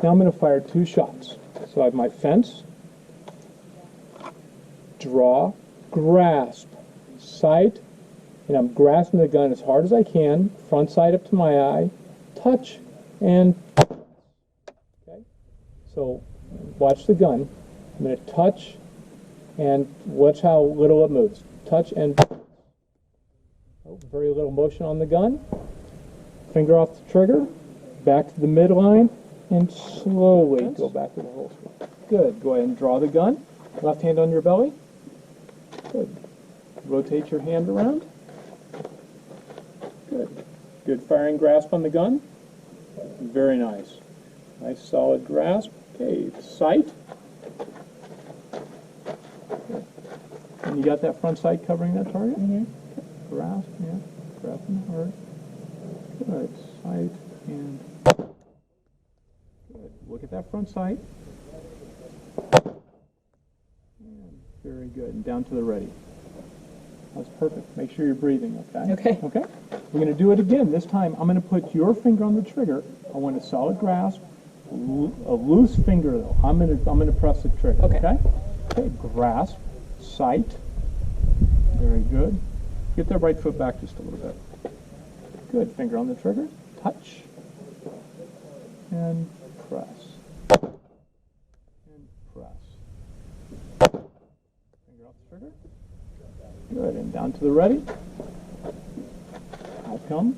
Now I'm going to fire 2 shots. So I have my fence, draw, grasp, sight, and I'm grasping the gun as hard as I can, front sight up to my eye, touch, and okay. So watch the gun. I'm going to touch, and watch how little it moves. Touch and very little motion on the gun. Finger off the trigger, back to the midline, and slowly go back to the holster. Good. Go ahead and draw the gun. Left hand on your belly. Good. Rotate your hand around. Good. Good firing grasp on the gun. Very nice. Nice solid grasp. Okay, sight. Good. And you got that front sight covering that target? Mm-hmm. Grasp, yeah. Grasping hard. Good. Sight and good. Look at that front sight. And very good. And down to the ready. That's perfect. Make sure you're breathing, okay? Okay. Okay? We're going to do it again. This time, I'm going to put your finger on the trigger. I want a solid grasp. A loose finger, though. I'm going to press the trigger, okay? Okay, grasp, sight. Very good. Get that right foot back just a little bit. Good. Finger on the trigger. Touch. And press. And press. Finger off the trigger. Good. And down to the ready. Outcome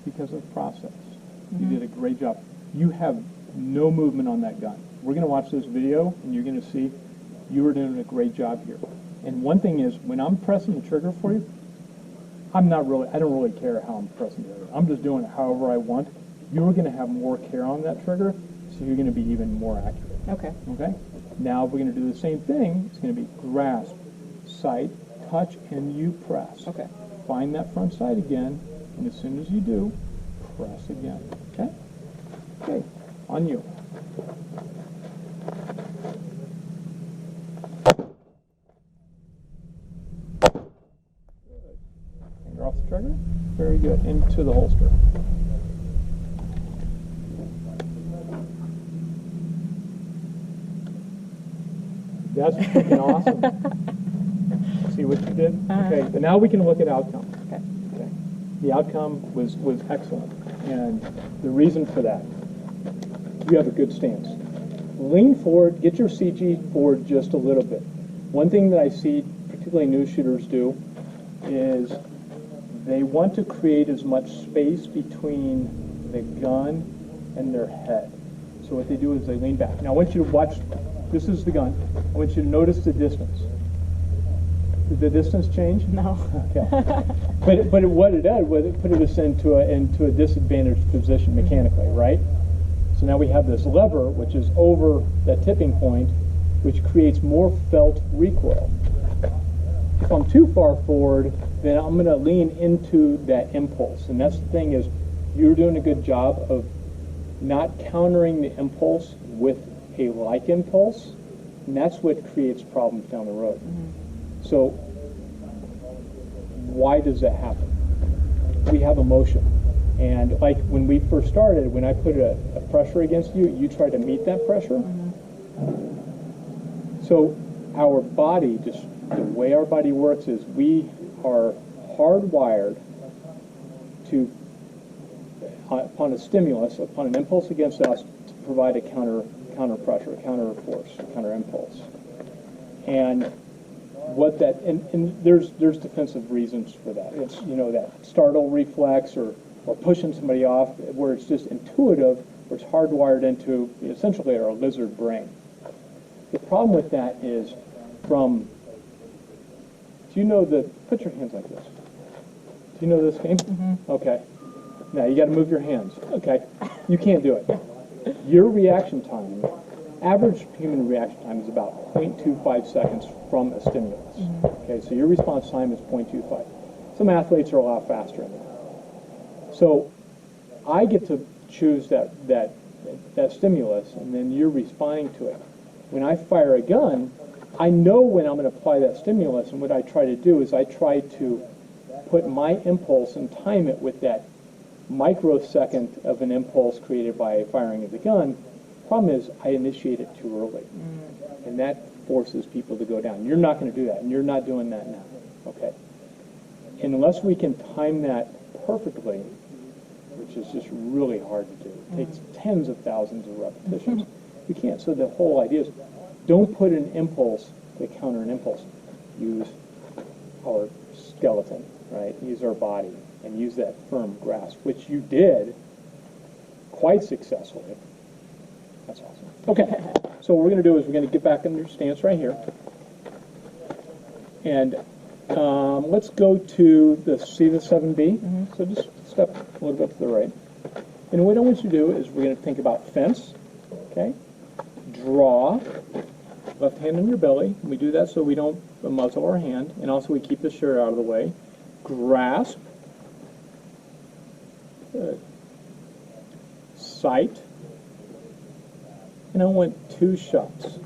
because of process. You did a great job. You have no movement on that gun. We're going to watch this video, and you're going to see you were doing a great job here. And one thing is, when I'm pressing the trigger for you, I don't really care how I'm pressing the trigger. I'm just doing it however I want. You're going to have more care on that trigger, so you're going to be even more accurate. Okay. Okay? Now we're going to do the same thing. It's going to be grasp, sight, touch, and you press. Okay. Find that front sight again, and as soon as you do, press again. Okay? Okay. On you. Good. Finger off the trigger. Very good. Into the holster. That's freaking awesome. See what you did? Okay, but now we can look at outcome. Okay. The outcome was excellent. And the reason for that, you have a good stance. Lean forward, get your CG forward just a little bit. One thing that I see particularly new shooters do is they want to create as much space between the gun and their head. So what they do is they lean back. Now I want you to watch, this is the gun. I want you to notice the distance. Did the distance change? No. Okay. But what it did was it put us into a disadvantaged position mechanically, right? So now we have this lever, which is over that tipping point, which creates more felt recoil. If I'm too far forward, then I'm going to lean into that impulse. And that's the thing is, you're doing a good job of not countering the impulse with a like impulse, and that's what creates problems down the road. Mm-hmm. So why does that happen? We have emotion. And like when we first started, when I put a pressure against you, you try to meet that pressure. Mm-hmm. So our body, just the way our body works is we are hardwired to, upon a stimulus, upon an impulse against us, to provide a counter pressure, counter force, counter impulse. And what that, and there's defensive reasons for that. It's, that startle reflex or pushing somebody off, where it's just intuitive, where it's hardwired into essentially our lizard brain. The problem with that is put your hands like this. Do you know this game? Mm-hmm. Okay. Now you got to move your hands. Okay. You can't do it. Your reaction time, average human reaction time is about 0.25 seconds from a stimulus. Mm-hmm. Okay, so your response time is 0.25. Some athletes are a lot faster than that. So I get to choose that stimulus, and then you're responding to it. When I fire a gun, I know when I'm going to apply that stimulus, and what I try to do is I try to put my impulse and time it with that microsecond of an impulse created by firing of the gun, Problem is, I initiate it too early, and that forces people to go down. You're not going to do that, and you're not doing that now, okay? And unless we can time that perfectly, which is just really hard to do, it takes tens of thousands of repetitions, we can't. So the whole idea is, don't put an impulse to counter an impulse. Use our skeleton, right? Use our body, and use that firm grasp, which you did quite successfully. That's awesome. Okay, so what we're going to do is we're going to get back in your stance right here. And let's go to see the 7B. So just step a little bit to the right. And what I want you to do is we're going to think about fence, okay? Draw, left hand on your belly. We do that so we don't muzzle our hand, and also we keep the shirt out of the way. Grasp. Good. Sight. And I want 2 shots.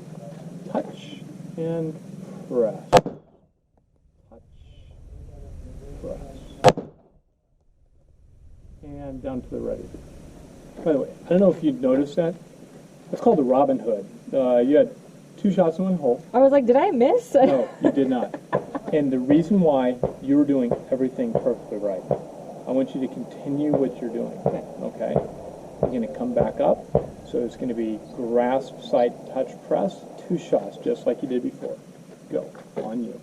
Touch and press. Touch, press. And down to the ready. By the way, I don't know if you'd noticed that. That's called the Robin Hood. You had 2 shots in 1 hole. I was like, did I miss? No, you did not. And the reason why, you were doing everything perfectly right. I want you to continue what you're doing, okay? You're going to come back up. So it's going to be grasp, sight, touch, press, 2 shots, just like you did before. Go. On you.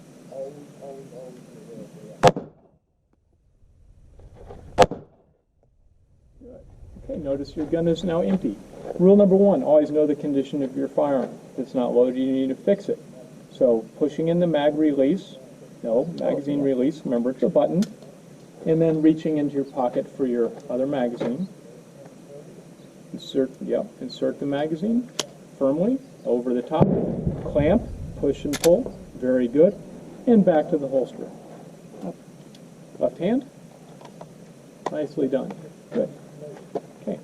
Good. Okay, notice your gun is now empty. Rule number 1, always know the condition of your firearm. If it's not loaded, you need to fix it. So pushing in the mag release, magazine release, remember it's a button, and then reaching into your pocket for your other magazine. Insert the magazine firmly over the top, clamp, push and pull, very good, and back to the holster. Up. Left hand, nicely done, good. Okay,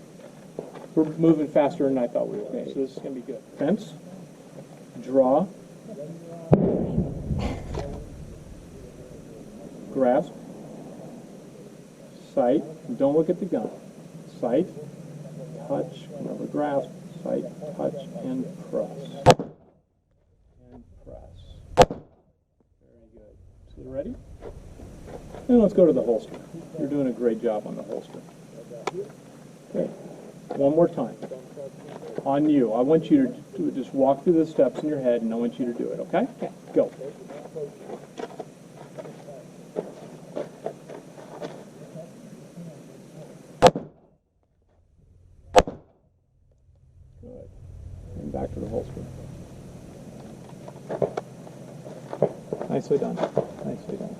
we're moving faster than I thought we were, so this is going to be good. Fence, draw, grasp, sight, don't look at the gun, sight, touch, remember grasp, sight, touch, and press. And press. Very good. So you ready? And let's go to the holster. You're doing a great job on the holster. Okay. One more time. On you. I want you to just walk through the steps in your head, and I want you to do it, okay? Okay. Go. Good. And back to the holster. Nicely done. Nicely done.